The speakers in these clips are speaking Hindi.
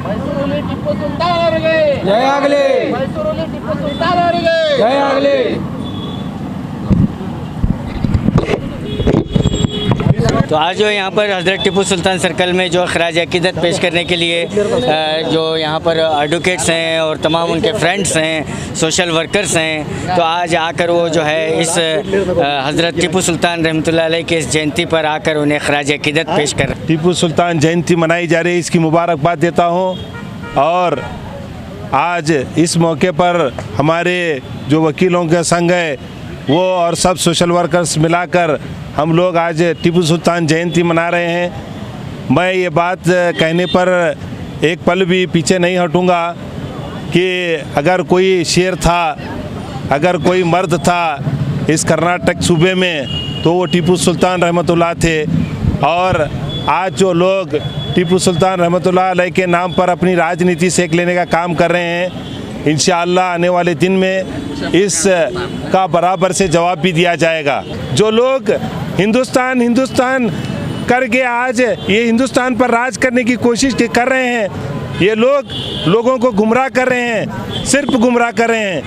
ಮೈಸೂರಲ್ಲಿ ಟಿಪ್ಪು ಸುಲ್ತಾನ್ ಅವರಿಗೆ ಜಯ ಆಗಲಿ. ಮೈಸೂರಲ್ಲಿ ಟಿಪ್ಪು ಸುಲ್ತಾನ್ ಅವರಿಗೆ जय ಆಗಲಿ. तो आज जो यहाँ पर हज़रत टिप्पू सुल्तान सर्कल में जो खराज अकीदत पेश करने के लिए जो यहाँ पर एडवोकेट्स हैं और तमाम उनके फ्रेंड्स हैं, सोशल वर्कर्स हैं, तो आज आकर वो जो है इस हज़रत टिप्पू सुल्तान रहमतुल्लाह अलैह के इस जयंती पर आकर उन्हें खराज अकीदत पेश कर टिप्पू सुल्तान जयंती मनाई जा रही है, इसकी मुबारकबाद देता हूँ। और आज इस मौके पर हमारे जो वकीलों का संघ है वो और सब सोशल वर्कर्स मिलाकर हम लोग आज टिप्पू सुल्तान जयंती मना रहे हैं। मैं ये बात कहने पर एक पल भी पीछे नहीं हटूँगा कि अगर कोई शेर था, अगर कोई मर्द था इस कर्नाटक सूबे में तो वो टिप्पू सुल्तान रहमतुल्लाह थे। और आज जो लोग टिप्पू सुल्तान रहमतुल्लाह अलैह के नाम पर अपनी राजनीति सेक लेने का काम कर रहे हैं, इंशाअल्लाह आने वाले दिन में इस का बराबर से जवाब भी दिया जाएगा। जो लोग हिंदुस्तान हिंदुस्तान करके आज ये हिंदुस्तान पर राज करने की कोशिश कर रहे हैं, ये लोगों को गुमराह कर रहे हैं, सिर्फ गुमराह कर रहे हैं।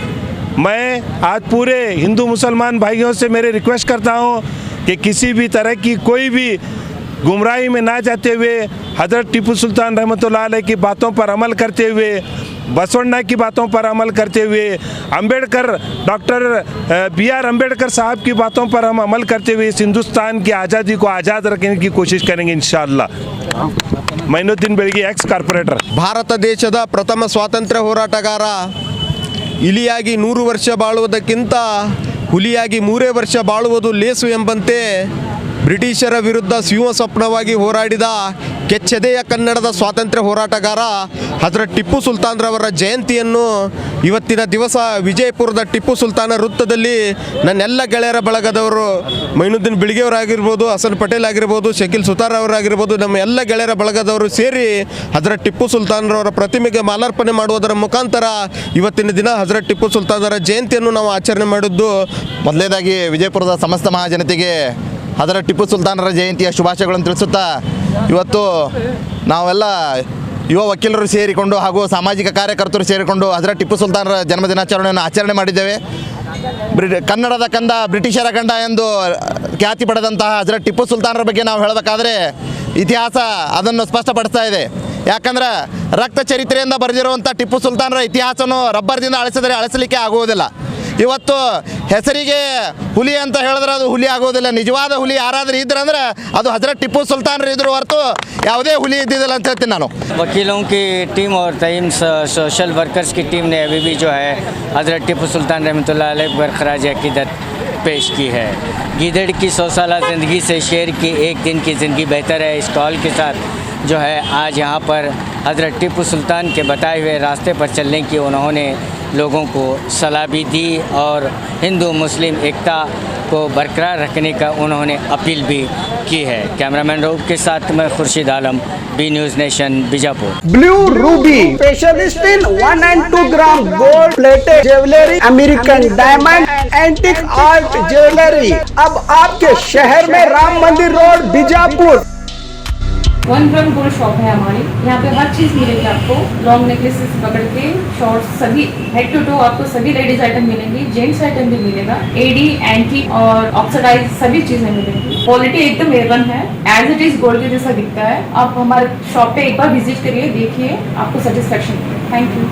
मैं आज पूरे हिंदू मुसलमान भाइयों से मेरे रिक्वेस्ट करता हूँ कि किसी भी तरह की कोई भी गुमराही में ना जाते हुए हज़रत टिप्पू सुल्तान रहमतुल्लाह अलैह की बातों पर अमल करते हुए, बसवण्णा की बातों पर अमल करते हुए, अंबेडकर डॉक्टर BR अम्बेडकर साहब की बातों पर हम अमल करते हुए इस हिंदुस्तान की आज़ादी को आज़ाद रखने की कोशिश करेंगे इंशाअल्लाह। Mainuddin Belagi, ex corporator. ಭಾರತ ದೇಶದ ಪ್ರಥಮ ಸ್ವಾತಂತ್ರ್ಯ ಹೋರಾಟಗಾರ ಇಲಿಯಾಗಿ 100 ವರ್ಷ ಬಾಳುವುದಕ್ಕಿಂತ ಹುಲಿಯಾಗಿ 3 ವರ್ಷ ಬಾಳುವುದು ಲೇಸು ಎಂಬಂತೆ ಬ್ರಿಟಿಷರ ವಿರುದ್ಧ ಸಿಂಹ ಸ್ವಪ್ನವಾಗಿ ಹೋರಾಡಿದ ಕೆಚ್ಚೆದೆಯ ಕನ್ನಡದ ಸ್ವಾತಂತ್ರ್ಯ ಹೋರಾಟಗಾರ ಹಜರತ್ ಟಿಪ್ಪು ಸುಲ್ತಾನ್ ರವರ ಜಯಂತಿಯನ್ನು ಇವತ್ತಿನ ದಿವಸ ವಿಜಯಪುರದ ಟಿಪ್ಪು ಸುಲ್ತಾನ ವೃತ್ತದಲ್ಲಿ ನನ್ನೆಲ್ಲ ಗೆಳೆಯರ ಬಳಗದವರು ಮೈನುದ್ದೀನ್ ಬಿಳಿಗೆಯವರಾಗಿರ್ಬೋದು, ಹಸನ್ ಪಟೇಲ್ ಆಗಿರ್ಬೋದು, ಶಕೀಲ್ ಸುತಾರ್ ಅವರಾಗಿರ್ಬೋದು, ನಮ್ಮ ಎಲ್ಲ ಗೆಳೆಯರ ಬಳಗದವರು ಸೇರಿ ಹಜರತ್ ಟಿಪ್ಪು ಸುಲ್ತಾನ್ ರವರ ಪ್ರತಿಮೆಗೆ ಮಾಲಾರ್ಪಣೆ ಮಾಡುವುದರ ಮುಖಾಂತರ ಇವತ್ತಿನ ದಿನ ಹಜರತ್ ಟಿಪ್ಪು ಸುಲ್ತಾನರ ಜಯಂತಿಯನ್ನು ನಾವು ಆಚರಣೆ ಮಾಡಿದ್ದು। ಮೊದಲನೇದಾಗಿ ವಿಜಯಪುರದ ಸಮಸ್ತ ಮಹಾಜನತೆಗೆ ಹಜರತ್ ಟಿಪ್ಪು ಸುಲ್ತಾನರ ಜಯಂತಿಯ ಶುಭಾಶಯಗಳನ್ನು ತಿಳಿಸುತ್ತಾ, ಇವತ್ತು ನಾವೆಲ್ಲ ಯುವ ವಕೀಲರು ಸೇರಿಕೊಂಡು ಹಾಗೂ ಸಾಮಾಜಿಕ ಕಾರ್ಯಕರ್ತರು ಸೇರಿಕೊಂಡು ಹಜರತ್ ಟಿಪ್ಪು ಸುಲ್ತಾನರ ಜನ್ಮದಿನಾಚರಣೆಯನ್ನು ಆಚರಣೆ ಮಾಡಿದ್ದೇವೆ। ಕನ್ನಡದ ಕಂದ ಬ್ರಿಟಿಷರ ಕಂಡ ಎಂದು ಖ್ಯಾತಿ ಪಡೆದಂತಹ ಹಜರತ್ ಟಿಪ್ಪು ಸುಲ್ತಾನರ ಬಗ್ಗೆ ನಾವು ಹೇಳಬೇಕಾದ್ರೆ ಇತಿಹಾಸ ಅದನ್ನು ಸ್ಪಷ್ಟಪಡಿಸ್ತಾ ಇದೆ। ಯಾಕಂದರೆ ರಕ್ತ ಚರಿತ್ರೆಯಿಂದ ಬರೆದಿರುವಂಥ ಟಿಪ್ಪು ಸುಲ್ತಾನರ ಇತಿಹಾಸವನ್ನು ರಬ್ಬರ್ದಿಂದ ಅಳಿಸಿದರೆ ಅಳಿಸಲಿಕ್ಕೆ ಆಗುವುದಿಲ್ಲ। ಇವತ್ತು ಹೆಸರಿಗೆ ಹುಲಿ ಅಂತ ಹೇಳಿದ್ರೆ ಅದು ಹುಲಿ ಆಗೋದಿಲ್ಲ, ನಿಜವಾದ ಹುಲಿ ಯಾರಾದರೂ ಇದ್ರೆ ಅಂದರೆ ಅದು ಹಜರತ್ ಟಿಪ್ಪು ಸುಲ್ತಾನರು ಇದ್ರು ಹೊರತು ಯಾವುದೇ ಹುಲಿ ಇದ್ದಿದ್ದಿಲ್ಲ ಅಂತ ಹೇಳ್ತೀನಿ ನಾನು। वकीलों की टीम और तमाम सोशल वर्कर्स की टीम ने अभी भी जो है हज़रत टिप्पू सुल्तान रहमतुल्लाह अलैह पर खराज अकीदत पेश की है। गीदड़ की 100 साल ज़िंदगी से शेर की एक दिन की ज़िंदगी बेहतर है, इस कॉल के साथ जो है आज यहाँ पर हज़रत टिप्पू सुल्तान के बताए हुए रास्ते पर चलने की उन्होंने लोगों को सलाह भी दी और हिंदू मुस्लिम एकता को बरकरार रखने का उन्होंने अपील भी की है। कैमरामैन रूप के साथ मैं Khurshid Alam, B news nation, Bijapur. Blue Ruby specialist in 1 and 2 gram gold plated jewellery, American diamond, antique art jewellery अब आपके शहर में राम मंदिर road, Bijapur. 1 gram gold shop है हमारी, यहाँ पे हर चीज़ मिलेगी आपको। लॉन्ग नेकलेसेस पकड़ के शॉर्ट्स सभी हेड टू टो आपको सभी लेडीज आइटम मिलेंगी, जेंट्स आइटम भी मिलेगा। एडी, एंटी और ऑक्सीडाइज सभी चीजें मिलेंगी। क्वालिटी एकदम A1 है, एज इट इज गोल्ड के जैसा दिखता है। आप हमारे शॉप पे एक बार विजिट करिए, देखिए, आपको सेटिस्फेक्शन मिलेगा। Thank you.